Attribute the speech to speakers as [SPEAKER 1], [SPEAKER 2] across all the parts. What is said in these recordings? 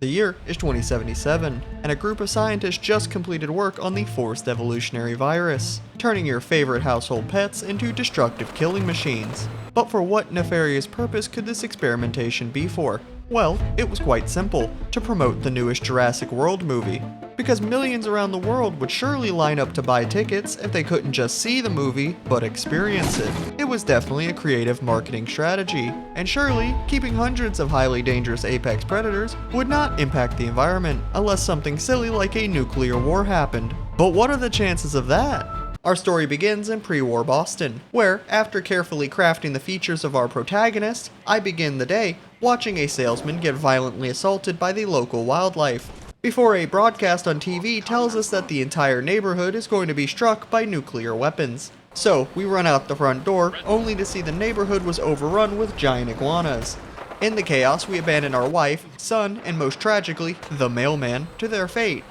[SPEAKER 1] The year is 2077, and a group of scientists just completed work on the forced evolutionary virus, turning your favorite household pets into destructive killing machines. But for what nefarious purpose could this experimentation be for? Well, it was quite simple, to promote the newest Jurassic World movie. Because millions around the world would surely line up to buy tickets if they couldn't just see the movie, but experience it. It was definitely a creative marketing strategy, and surely, keeping hundreds of highly dangerous apex predators would not impact the environment unless something silly like a nuclear war happened. But what are the chances of that? Our story begins in pre-war Boston, where, after carefully crafting the features of our protagonist, I begin the day watching a salesman get violently assaulted by the local wildlife, before a broadcast on TV tells us that the entire neighborhood is going to be struck by nuclear weapons. So, we run out the front door, only to see the neighborhood was overrun with giant iguanas. In the chaos, we abandon our wife, son, and most tragically, the mailman, to their fate,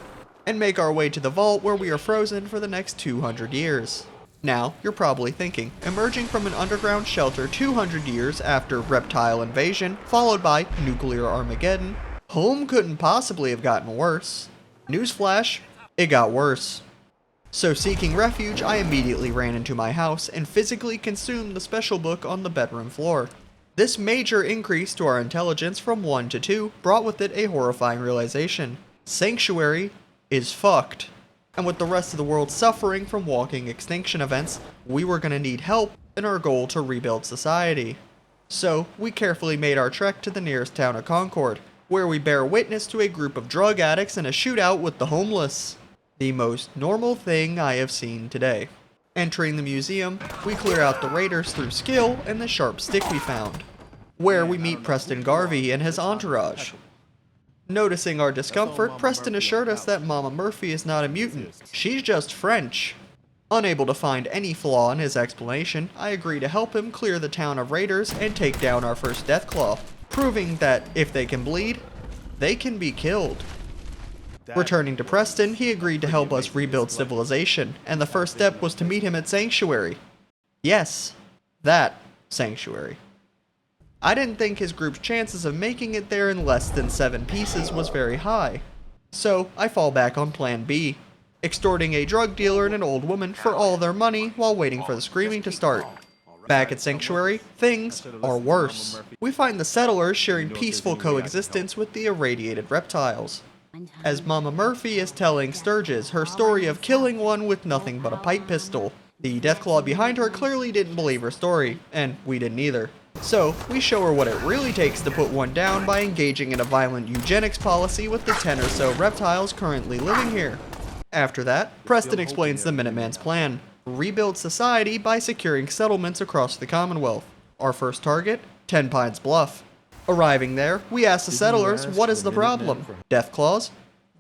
[SPEAKER 1] and make our way to the vault where we are frozen for the next 200 years. Now, you're probably thinking, emerging from an underground shelter 200 years after reptile invasion, followed by nuclear Armageddon, home couldn't possibly have gotten worse. Newsflash, it got worse. So seeking refuge, I immediately ran into my house and physically consumed the special book on the bedroom floor. This major increase to our intelligence from 1 to 2 brought with it a horrifying realization. Sanctuary is fucked. And with the rest of the world suffering from walking extinction events, we were gonna need help in our goal to rebuild society. So, we carefully made our trek to the nearest town of Concord, where we bear witness to a group of drug addicts in a shootout with the homeless. The most normal thing I have seen today. Entering the museum, we clear out the raiders through skill and the sharp stick we found, where we meet Preston Garvey and his entourage. Noticing our discomfort, Preston assured us that Mama Murphy is not a mutant, she's just French. Unable to find any flaw in his explanation, I agree to help him clear the town of raiders and take down our first Deathclaw, proving that if they can bleed, they can be killed. Returning to Preston, he agreed to help us rebuild civilization, and the first step was to meet him at Sanctuary. Yes, that Sanctuary. I didn't think his group's chances of making it there in less than 7 pieces was very high, so I fall back on plan B, extorting a drug dealer and an old woman for all their money while waiting for the screaming to start. Back at Sanctuary, things are worse. We find the settlers sharing peaceful coexistence with the irradiated reptiles, as Mama Murphy is telling Sturgis her story of killing one with nothing but a pipe pistol. The Deathclaw behind her clearly didn't believe her story, and we didn't either. So, we show her what it really takes to put one down by engaging in a violent eugenics policy with the 10 or so reptiles currently living here. After that, Preston explains the Minuteman's plan. Rebuild society by securing settlements across the Commonwealth. Our first target, 10 Pines Bluff. Arriving there, we ask the settlers what is the problem? Deathclaws?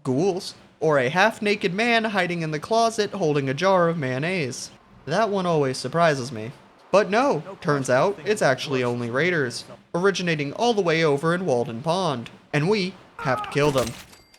[SPEAKER 1] Ghouls? Or a half-naked man hiding in the closet holding a jar of mayonnaise? That one always surprises me. But no, turns out it's actually only raiders, originating all the way over in Walden Pond, and we have to kill them.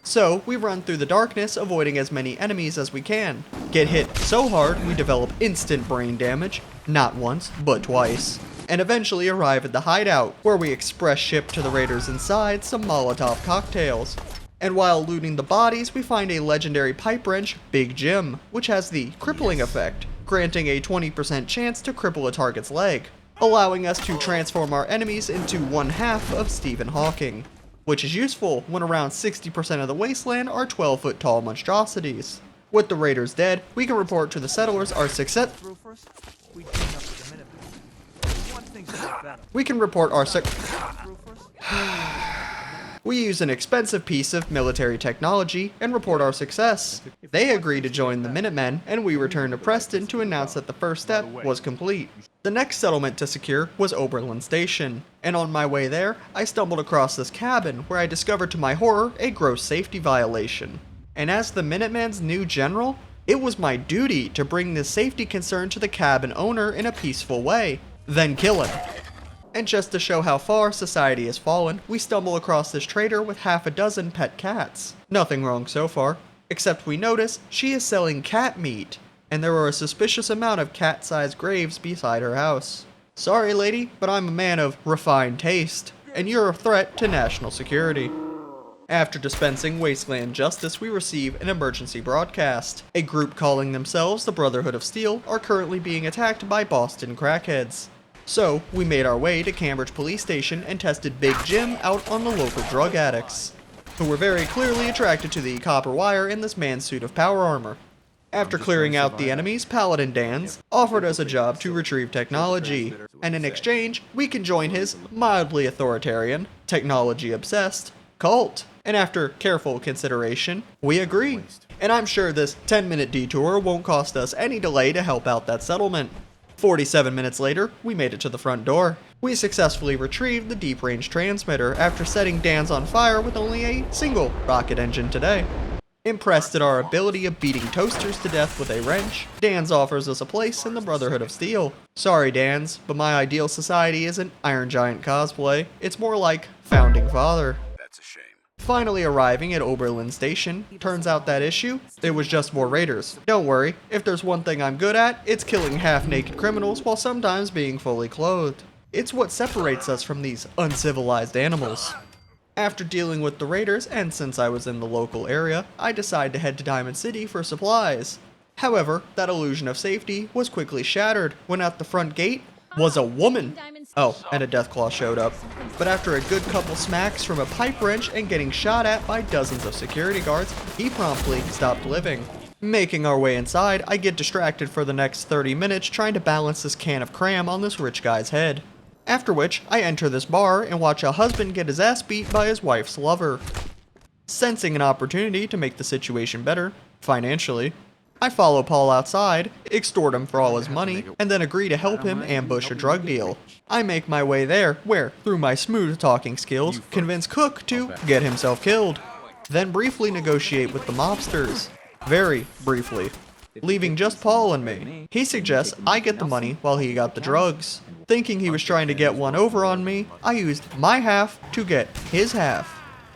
[SPEAKER 1] So, we run through the darkness, avoiding as many enemies as we can. Get hit so hard we develop instant brain damage, not once, but twice. And eventually arrive at the hideout, where we express ship to the raiders inside some Molotov cocktails. And while looting the bodies, we find a legendary pipe wrench, Big Jim, which has the crippling effect, granting a 20% chance to cripple a target's leg, allowing us to transform our enemies into one half of Stephen Hawking, which is useful when around 60% of the wasteland are 12-foot tall monstrosities. With the raiders dead, we can report to the settlers our success. We can report our We use an expensive piece of military technology and report our success. They agree to join the Minutemen, and we return to Preston to announce that the first step was complete. The next settlement to secure was Oberlin Station, and on my way there, I stumbled across this cabin where I discovered to my horror a gross safety violation. And as the Minutemen's new general, it was my duty to bring this safety concern to the cabin owner in a peaceful way, then kill him. And just to show how far society has fallen, we stumble across this trader with half a dozen pet cats. Nothing wrong so far, except we notice she is selling cat meat, and there are a suspicious amount of cat-sized graves beside her house. Sorry lady, but I'm a man of refined taste, and you're a threat to national security. After dispensing Wasteland justice, we receive an emergency broadcast. A group calling themselves the Brotherhood of Steel are currently being attacked by Boston crackheads. So, we made our way to Cambridge Police Station and tested Big Jim out on the local drug addicts, who were very clearly attracted to the copper wire in this man's suit of power armor. After clearing out the enemies, Paladin Dan's offered us a job to retrieve technology, and in exchange, we can join his mildly authoritarian, technology-obsessed cult. And after careful consideration, we agree. And I'm sure this 10-minute detour won't cost us any delay to help out that settlement. 47 minutes later, we made it to the front door. We successfully retrieved the deep-range transmitter after setting Dan's on fire with only a single rocket engine today. Impressed at our ability of beating toasters to death with a wrench, Dan's offers us a place in the Brotherhood of Steel. Sorry Dan's, but my ideal society isn't Iron Giant cosplay, it's more like Founding Father.
[SPEAKER 2] That's a shame.
[SPEAKER 1] Finally arriving at Oberlin Station, turns out that issue, it was just more raiders. Don't worry, if there's one thing I'm good at, it's killing half-naked criminals while sometimes being fully clothed. It's what separates us from these uncivilized animals. After dealing with the raiders, and since I was in the local area, I decided to head to Diamond City for supplies. However, that illusion of safety was quickly shattered when at the front gate was a woman. Oh, and a Deathclaw showed up. But after a good couple smacks from a pipe wrench and getting shot at by dozens of security guards, he promptly stopped living. Making our way inside, I get distracted for the next 30 minutes trying to balance this can of cram on this rich guy's head. After which, I enter this bar and watch a husband get his ass beat by his wife's lover. Sensing an opportunity to make the situation better, financially, I follow Paul outside, extort him for all his money, and then agree to help him ambush a drug deal. I make my way there, where, through my smooth talking skills, convince Cook to get himself killed. Then briefly negotiate with the mobsters. Very briefly. Leaving just Paul and me. He suggests I get the money while he got the drugs. Thinking he was trying to get one over on me, I used my half to get his half.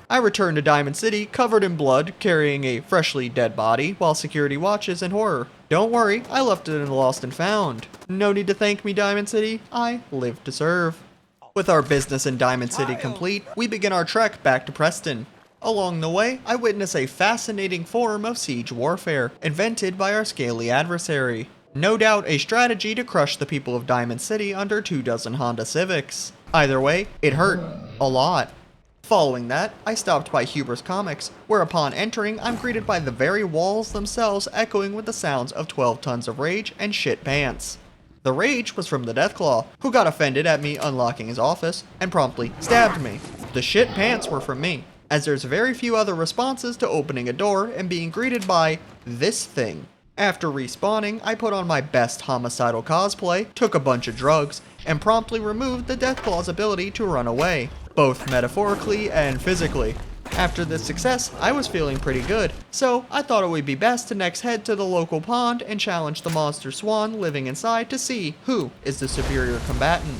[SPEAKER 1] I return to Diamond City covered in blood, carrying a freshly dead body, while security watches in horror. Don't worry, I left it in the Lost and Found. No need to thank me, Diamond City. I live to serve. With our business in Diamond City complete, we begin our trek back to Preston. Along the way, I witness a fascinating form of siege warfare, invented by our scaly adversary. No doubt a strategy to crush the people of Diamond City under 24 Honda Civics. Either way, it hurt. A lot. Following that, I stopped by Huber's Comics, where upon entering, I'm greeted by the very walls themselves echoing with the sounds of 12 tons of rage and shit pants. The rage was from the Deathclaw, who got offended at me unlocking his office, and promptly stabbed me. The shit pants were from me, as there's very few other responses to opening a door and being greeted by this thing. After respawning, I put on my best homicidal cosplay, took a bunch of drugs, and promptly removed the Deathclaw's ability to run away, both metaphorically and physically. After this success, I was feeling pretty good, so I thought it would be best to next head to the local pond and challenge the monster swan living inside to see who is the superior combatant.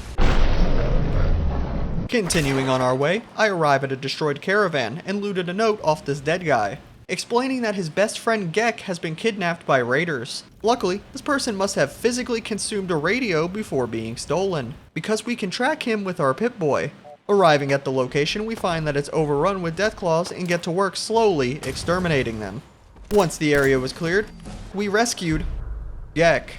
[SPEAKER 1] Continuing on our way, I arrive at a destroyed caravan and looted a note off this dead guy, explaining that his best friend Geck has been kidnapped by raiders. Luckily, this person must have physically consumed a radio before being stolen, because we can track him with our Pip-Boy. Arriving at the location, we find that it's overrun with Deathclaws and get to work slowly exterminating them. Once the area was cleared, we rescued Geck.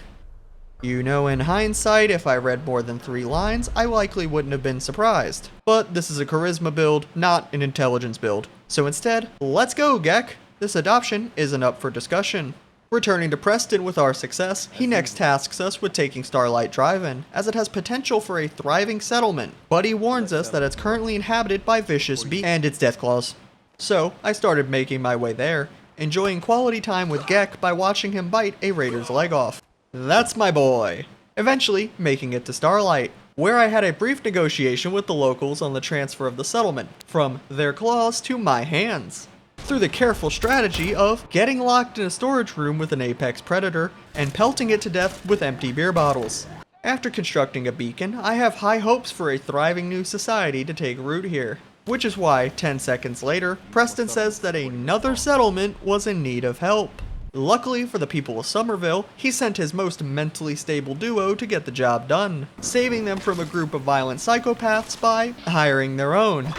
[SPEAKER 1] You know, in hindsight, if I read more than 3 lines, I likely wouldn't have been surprised. But this is a charisma build, not an intelligence build. So instead, let's go, Geck! This adoption isn't up for discussion. Returning to Preston with our success, he next tasks us with taking Starlight Drive-In, as it has potential for a thriving settlement, but he warns us that it's currently inhabited by vicious beasts and its Deathclaws. So, I started making my way there, enjoying quality time with Geck by watching him bite a raider's leg off. That's my boy! Eventually, making it to Starlight, where I had a brief negotiation with the locals on the transfer of the settlement, from their claws to my hands, through the careful strategy of getting locked in a storage room with an apex predator and pelting it to death with empty beer bottles. After constructing a beacon, I have high hopes for a thriving new society to take root here, which is why 10 seconds later, Preston says that another settlement was in need of help. Luckily for the people of Somerville, he sent his most mentally stable duo to get the job done, saving them from a group of violent psychopaths by hiring their own.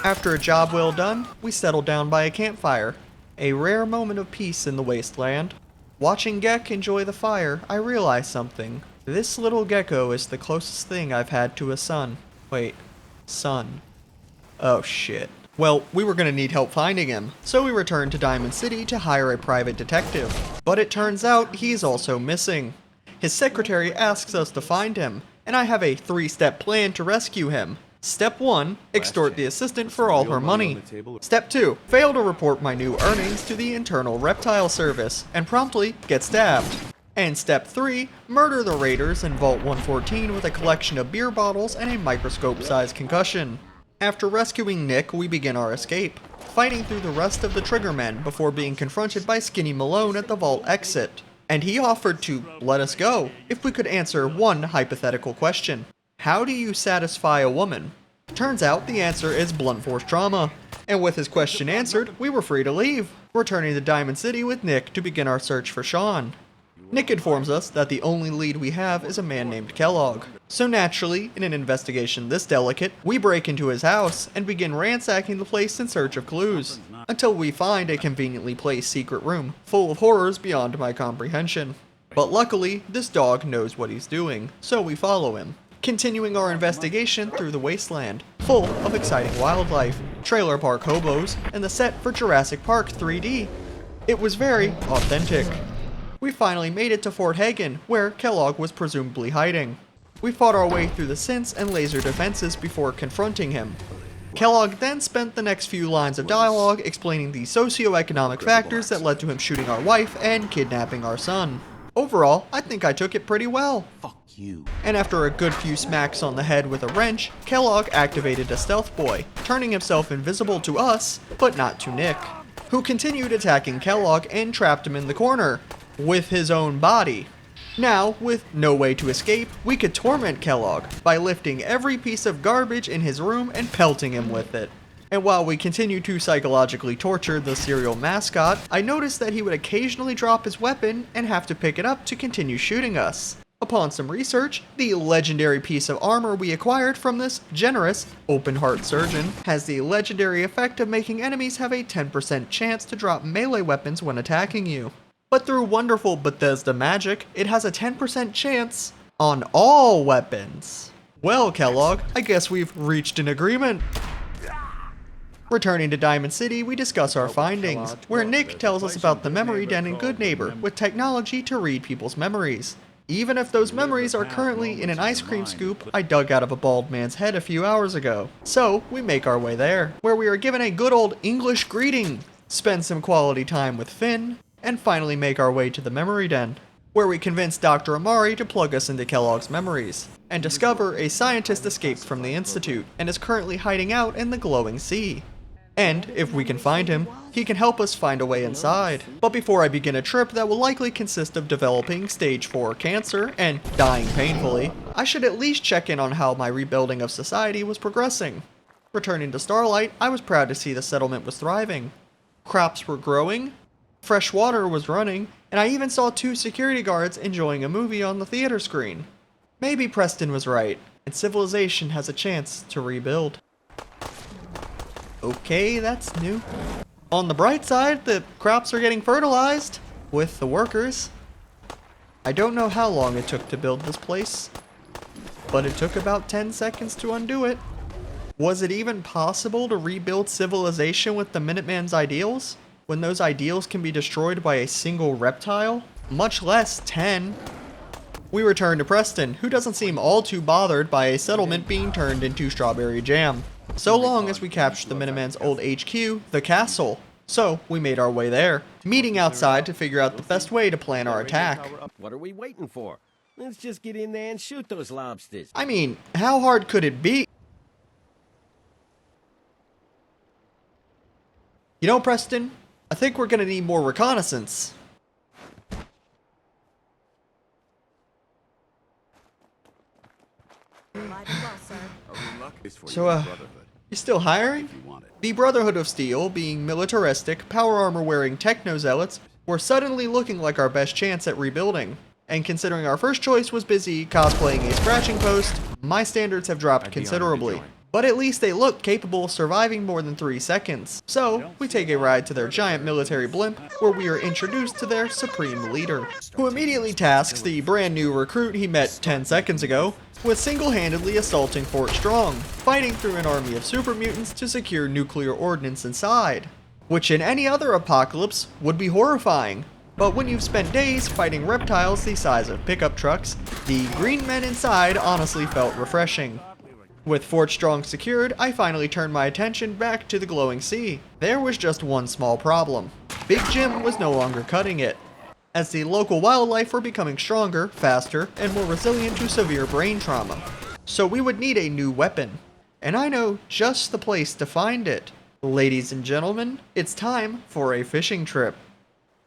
[SPEAKER 1] After a job well done, we settled down by a campfire. A rare moment of peace in the wasteland. Watching Gek enjoy the fire, I realized something. This little gecko is the closest thing I've had to a son. Wait, son. Oh shit. Well, we were gonna need help finding him, so we returned to Diamond City to hire a private detective. But it turns out he's also missing. His secretary asks us to find him, and I have a 3-step plan to rescue him. Step 1, extort the assistant for all her money. Step 2, fail to report my new earnings to the Internal Reptile Service, and promptly get stabbed. And Step 3, murder the raiders in Vault 114 with a collection of beer bottles and a microscope-sized concussion. After rescuing Nick, we begin our escape, fighting through the rest of the Triggermen before being confronted by Skinny Malone at the vault exit. And he offered to let us go if we could answer one hypothetical question. How do you satisfy a woman? Turns out the answer is blunt force trauma. And with his question answered, we were free to leave, returning to Diamond City with Nick to begin our search for Sean. Nick informs us that the only lead we have is a man named Kellogg. So naturally, in an investigation this delicate, we break into his house and begin ransacking the place in search of clues, until we find a conveniently placed secret room full of horrors beyond my comprehension. But luckily, this dog knows what he's doing, so we follow him, continuing our investigation through the wasteland, full of exciting wildlife, trailer park hobos, and the set for Jurassic Park 3D. It was very authentic. We finally made it to Fort Hagen, where Kellogg was presumably hiding. We fought our way through the synths and laser defenses before confronting him. Kellogg then spent the next few lines of dialogue explaining the socio-economic factors that led to him shooting our wife and kidnapping our son. Overall, I think I took it pretty well.
[SPEAKER 2] Fuck you.
[SPEAKER 1] And after a good few smacks on the head with a wrench, Kellogg activated a stealth boy, turning himself invisible to us, but not to Nick, who continued attacking Kellogg and trapped him in the corner, with his own body. Now, with no way to escape, we could torment Kellogg by lifting every piece of garbage in his room and pelting him with it. And while we continue to psychologically torture the serial mascot, I noticed that he would occasionally drop his weapon and have to pick it up to continue shooting us. Upon some research, the legendary piece of armor we acquired from this generous, open-heart surgeon has the legendary effect of making enemies have a 10% chance to drop melee weapons when attacking you. But through wonderful Bethesda magic, it has a 10% chance on all weapons. Well, Kellogg, I guess we've reached an agreement. Returning to Diamond City, we discuss our findings, where Nick tells us about the memory den in Good Neighbor with technology to read people's memories. Even if those memories are currently in an ice cream scoop I dug out of a bald man's head a few hours ago. So, we make our way there, where we are given a good old English greeting, spend some quality time with Finn, and finally make our way to the memory den, where we convince Dr. Amari to plug us into Kellogg's memories, and discover a scientist escaped from the Institute and is currently hiding out in the glowing sea. And, if we can find him, he can help us find a way inside. But before I begin a trip that will likely consist of developing stage 4 cancer and dying painfully, I should at least check in on how my rebuilding of society was progressing. Returning to Starlight, I was proud to see the settlement was thriving. Crops were growing, fresh water was running, and I even saw 2 security guards enjoying a movie on the theater screen. Maybe Preston was right, and civilization has a chance to rebuild. Okay, that's new. On the bright side, the crops are getting fertilized with the workers. I don't know how long it took to build this place, but it took about 10 seconds to undo it. Was it even possible to rebuild civilization with the Minuteman's ideals, when those ideals can be destroyed by a single reptile, much less 10? We return to Preston, who doesn't seem all too bothered by a settlement being turned into strawberry jam, so long as we capture the Minuteman's old HQ, the castle. So, we made our way there, meeting outside to figure out the best way to plan our attack.
[SPEAKER 2] What are we waiting for? Let's just get in there and shoot those lobsters.
[SPEAKER 1] I mean, how hard could it be? You know, Preston, I think we're gonna need more reconnaissance. So, you still hiring? The Brotherhood of Steel, being militaristic, power armor wearing techno-zealots, were suddenly looking like our best chance at rebuilding. And considering our first choice was busy cosplaying a scratching post, my standards have dropped considerably. but at least they look capable of surviving more than 3 seconds. So, we take a ride to their giant military blimp, where we are introduced to their supreme leader, who immediately tasks the brand new recruit he met 10 seconds ago with single-handedly assaulting Fort Strong, fighting through an army of super mutants to secure nuclear ordnance inside, which in any other apocalypse would be horrifying. But when you've spent days fighting reptiles the size of pickup trucks, the green men inside honestly felt refreshing. With Fort Strong secured, I finally turned my attention back to the glowing sea. There was just one small problem. Big Jim was no longer cutting it, as the local wildlife were becoming stronger, faster, and more resilient to severe brain trauma. So we would need a new weapon, and I know just the place to find it. Ladies and gentlemen, it's time for a fishing trip.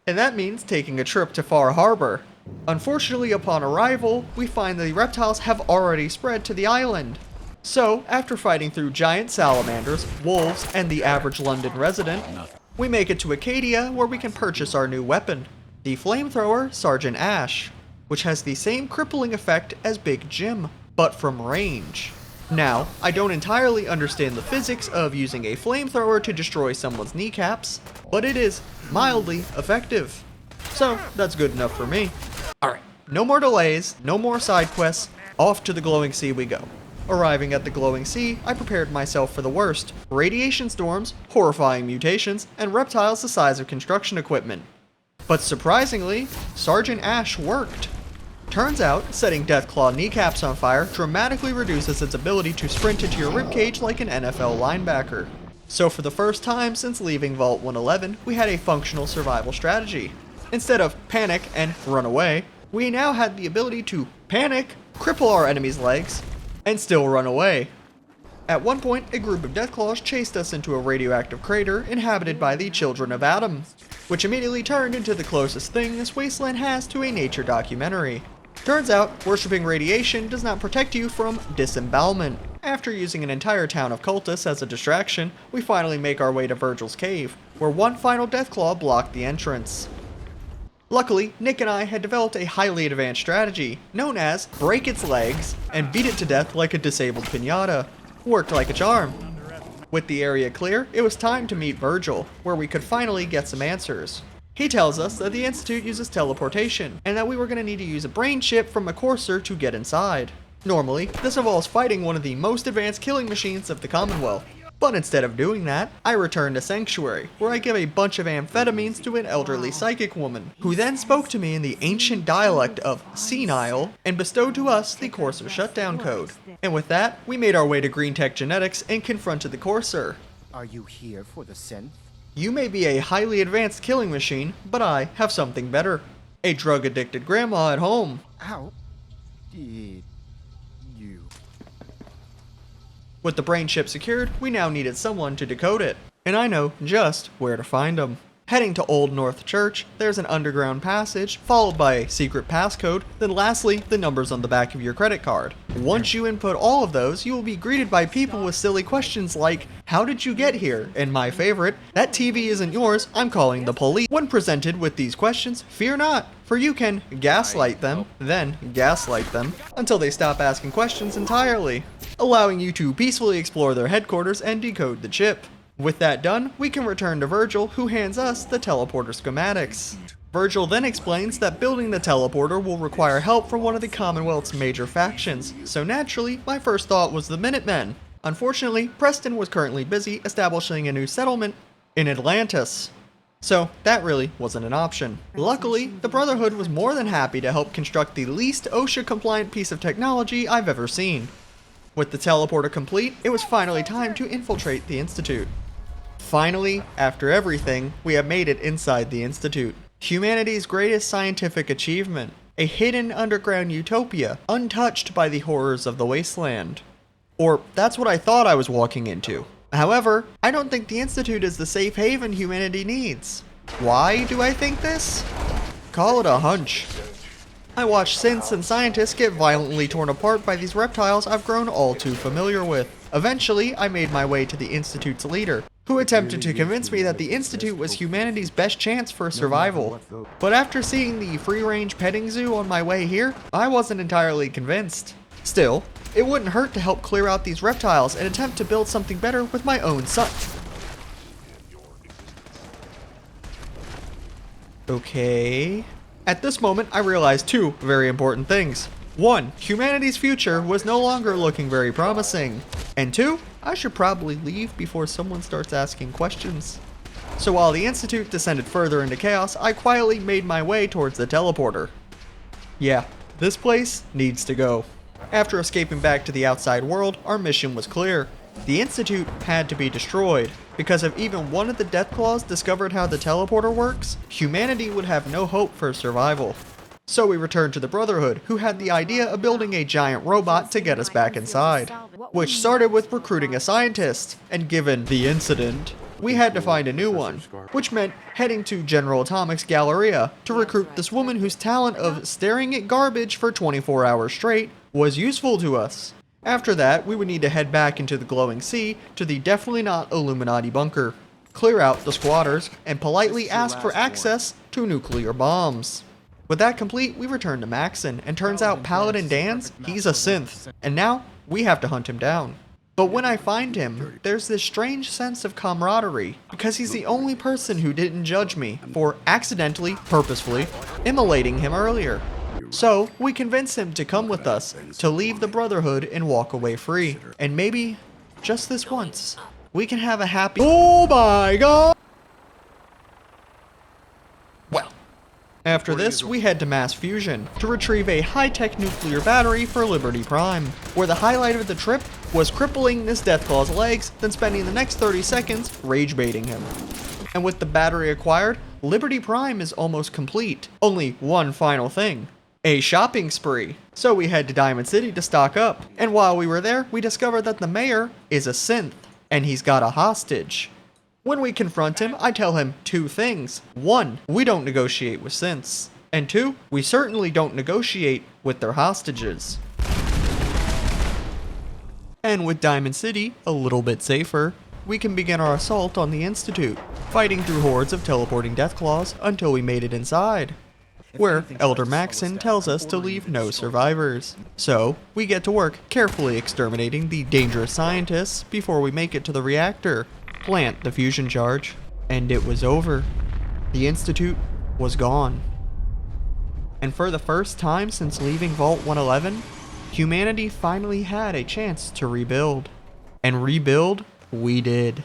[SPEAKER 1] And that means taking a trip to Far Harbor. Unfortunately, upon arrival, we find the reptiles have already spread to the island. So, after fighting through giant salamanders, wolves, and the average London resident, we make it to Acadia where we can purchase our new weapon, the flamethrower Sergeant Ash, which has the same crippling effect as Big Jim, but from range. Now, I don't entirely understand the physics of using a flamethrower to destroy someone's kneecaps, but it is mildly effective. So, that's good enough for me. Alright, no more delays, no more side quests, off to the glowing sea we go. Arriving at the glowing sea, I prepared myself for the worst: radiation storms, horrifying mutations, and reptiles the size of construction equipment. But surprisingly, Sergeant Ash worked. Turns out, setting Deathclaw kneecaps on fire dramatically reduces its ability to sprint into your ribcage like an NFL linebacker. So for the first time since leaving Vault 111, we had a functional survival strategy. Instead of panic and run away, we now had the ability to panic, cripple our enemy's legs, and still run away. At one point, a group of Deathclaws chased us into a radioactive crater inhabited by the Children of Adam, which immediately turned into the closest thing this wasteland has to a nature documentary. Turns out, worshipping radiation does not protect you from disembowelment. After using an entire town of cultists as a distraction, we finally make our way to Virgil's cave, where one final Deathclaw blocked the entrance. Luckily, Nick and I had developed a highly advanced strategy, known as break its legs and beat it to death like a disabled piñata. Worked like a charm. With the area clear, it was time to meet Virgil, where we could finally get some answers. He tells us that the Institute uses teleportation, and that we were going to need to use a brain chip from a courser to get inside. Normally, this involves fighting one of the most advanced killing machines of the Commonwealth. But instead of doing that, I return to Sanctuary, where I give a bunch of amphetamines to an elderly psychic woman, who then spoke to me in the ancient dialect of senile, and bestowed to us the Courser shutdown code. And with that, we made our way to Green Tech Genetics and confronted the Courser.
[SPEAKER 3] Are you here for the synth?
[SPEAKER 1] You may be a highly advanced killing machine, but I have something better. A drug-addicted grandma at home.
[SPEAKER 3] How did you?
[SPEAKER 1] With the brain chip secured, we now needed someone to decode it, and I know just where to find them. Heading to Old North Church, there's an underground passage, followed by a secret passcode, then lastly, the numbers on the back of your credit card. Once you input all of those, you will be greeted by people with silly questions like, how did you get here? And my favorite, that TV isn't yours, I'm calling the police. When presented with these questions, fear not, for you can gaslight them, then gaslight them, until they stop asking questions entirely, allowing you to peacefully explore their headquarters and decode the chip. With that done, we can return to Virgil, who hands us the teleporter schematics. Virgil then explains that building the teleporter will require help from one of the Commonwealth's major factions, so naturally, my first thought was the Minutemen. Unfortunately, Preston was currently busy establishing a new settlement in Atlantis, so that really wasn't an option. Luckily, the Brotherhood was more than happy to help construct the least OSHA-compliant piece of technology I've ever seen. With the teleporter complete, it was finally time to infiltrate the Institute. Finally, after everything, we have made it inside the Institute. Humanity's greatest scientific achievement. A hidden underground utopia, untouched by the horrors of the wasteland. Or, that's what I thought I was walking into. However, I don't think the Institute is the safe haven humanity needs. Why do I think this? Call it a hunch. I watch synths and scientists get violently torn apart by these reptiles I've grown all too familiar with. Eventually, I made my way to the Institute's leader, who attempted to convince me that the Institute was humanity's best chance for survival. But after seeing the free-range petting zoo on my way here, I wasn't entirely convinced. Still, it wouldn't hurt to help clear out these reptiles and attempt to build something better with my own son. Okay. At this moment, I realized two very important things. One, humanity's future was no longer looking very promising. And two, I should probably leave before someone starts asking questions. So while the Institute descended further into chaos, I quietly made my way towards the teleporter. Yeah, this place needs to go. After escaping back to the outside world, our mission was clear. The Institute had to be destroyed, because if even one of the Deathclaws discovered how the teleporter works, humanity would have no hope for survival. So we returned to the Brotherhood, who had the idea of building a giant robot to get us back inside, which started with recruiting a scientist, and given the incident, we had to find a new one, which meant heading to General Atomic's Galleria to recruit this woman whose talent of staring at garbage for 24 hours straight was useful to us. After that, we would need to head back into the glowing sea to the definitely not Illuminati bunker, clear out the squatters, and politely ask for access to nuclear bombs. With that complete, we return to Maxon, and turns out Paladin Dan's, he's a synth, and now we have to hunt him down. But when I find him, there's this strange sense of camaraderie, because he's the only person who didn't judge me for accidentally, purposefully, immolating him earlier. So, we convince him to come with us, to leave the Brotherhood and walk away free. And maybe, just this once, we can have a happy— Oh my god! Well, after this, we head to Mass Fusion to retrieve a high-tech nuclear battery for Liberty Prime, where the highlight of the trip was crippling this Deathclaw's legs, then spending the next 30 seconds rage-baiting him. And with the battery acquired, Liberty Prime is almost complete. Only one final thing. A shopping spree. So we head to Diamond City to stock up. And while we were there, we discovered that the mayor is a synth, and he's got a hostage. When we confront him, I tell him two things. One, we don't negotiate with synths. And two, we certainly don't negotiate with their hostages. And with Diamond City a little bit safer, we can begin our assault on the Institute, fighting through hordes of teleporting Deathclaws until we made it inside, where Elder Maxon tells us to leave no survivors. So, we get to work carefully exterminating the dangerous scientists before we make it to the reactor, plant the fusion charge, and it was over. The Institute was gone. And for the first time since leaving Vault 111, humanity finally had a chance to rebuild. And rebuild we did.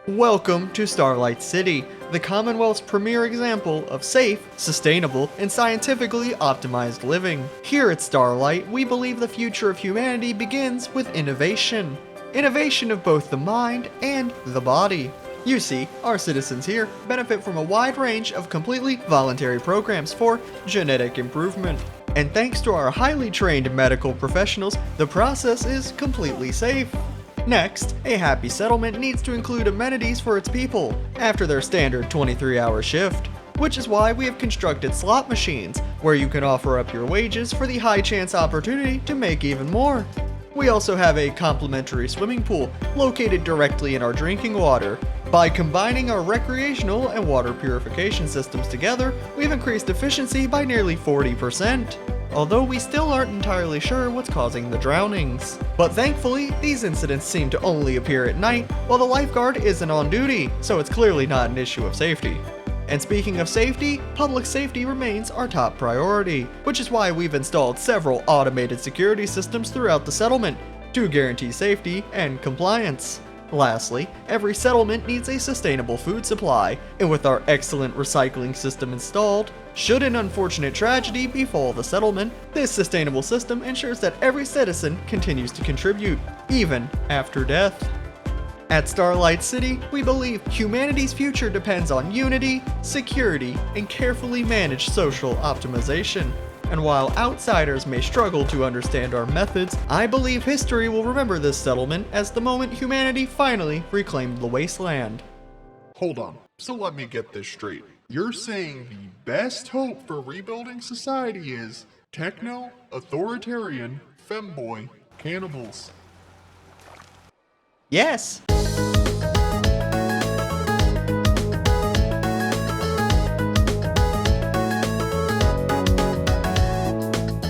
[SPEAKER 1] Welcome to Starlight City, the Commonwealth's premier example of safe, sustainable, and scientifically optimized living. Here at Starlight, we believe the future of humanity begins with innovation. Innovation of both the mind and the body. You see, our citizens here benefit from a wide range of completely voluntary programs for genetic improvement. And thanks to our highly trained medical professionals, the process is completely safe. Next, a happy settlement needs to include amenities for its people after their standard 23-hour shift, which is why we have constructed slot machines where you can offer up your wages for the high chance opportunity to make even more. We also have a complimentary swimming pool located directly in our drinking water. By combining our recreational and water purification systems together, we've increased efficiency by nearly 40%. Although we still aren't entirely sure what's causing the drownings. But thankfully, these incidents seem to only appear at night while the lifeguard isn't on duty, so it's clearly not an issue of safety. And speaking of safety, public safety remains our top priority, which is why we've installed several automated security systems throughout the settlement to guarantee safety and compliance. Lastly, every settlement needs a sustainable food supply, and with our excellent recycling system installed, should an unfortunate tragedy befall the settlement, this sustainable system ensures that every citizen continues to contribute, even after death. At Starlight City, we believe humanity's future depends on unity, security, and carefully managed social optimization. And while outsiders may struggle to understand our methods, I believe history will remember this settlement as the moment humanity finally reclaimed the wasteland.
[SPEAKER 4] Hold on, so let me get this straight. You're saying the best hope for rebuilding society is techno, authoritarian, femboy, cannibals.
[SPEAKER 1] Yes,